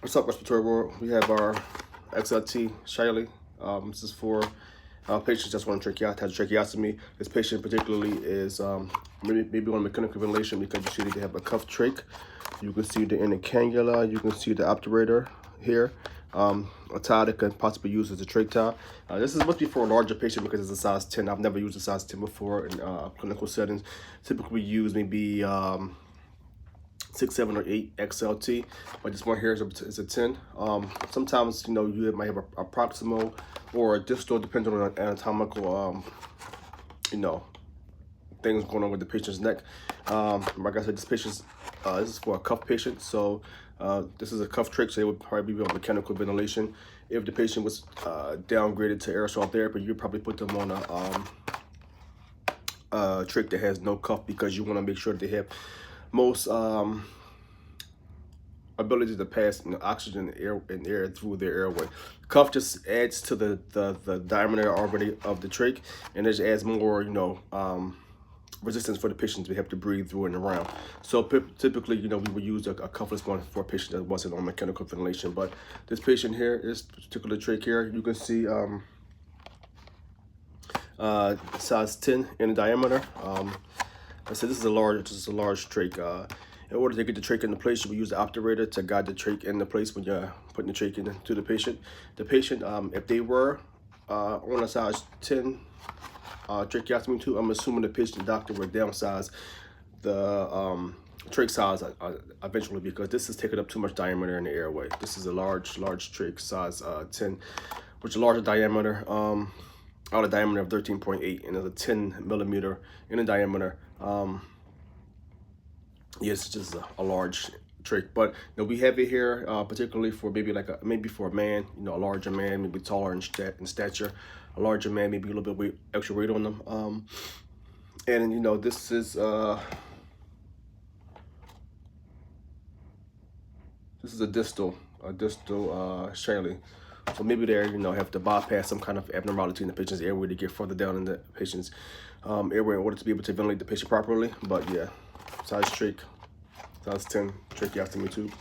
What's up, respiratory world? We have our XLT SHILEY. This is for patients that want to have tracheotomy. This patient particularly is maybe on mechanical ventilation because you see that they have a cuff trach. You can see the inner cannula. You can see the obturator here. A tie that can possibly use as a trach tie. This is must be for a larger patient because it's a size 10. I've never used a size 10 before in clinical settings. Typically we use maybe 6, 7, or 8 XLT, but this one here is a 10. Sometimes, you know, you might have a proximal or a distal, depending on anatomical, you know, things going on with the patient's neck. Like I said, this is for a cuff patient, so this is a cuff trach, so it would probably be on mechanical ventilation. If the patient was downgraded to aerosol therapy, you'd probably put them on a trach that has no cuff because you want to make sure they have most ability to pass oxygen and air through their airway. Cuff just adds to the diameter already of the trach, and it just adds more, you know, resistance for the patient to have to breathe through and around. So typically, you know, we would use a cuffless one for a patient that wasn't on mechanical ventilation. But this patient here, this particular trach here, you can see size 10 in the diameter. I said this is a large trach. In order to get the trach into place, you will use the obturator to guide the trach into place when you're putting the trach into the patient. The patient, if they were on a size 10 tracheotomy tube, I'm assuming the patient doctor would downsize the trach size eventually, because this is taking up too much diameter in the airway. This is a large trach, size 10, which is a larger diameter. Out a diameter of 13.8, and it's a 10 millimeter in the diameter. Yes, it's just a large trach, but you know, we have it here particularly for maybe for a man, you know, a larger man, maybe taller in stature, a larger man, maybe a little bit extra weight on them. And you know, this is a distal SHILEY. So maybe they, you know, have to bypass some kind of abnormality in the patient's airway to get further down in the patient's airway in order to be able to ventilate the patient properly. But yeah, size trach, size 10 tracheostomy tube.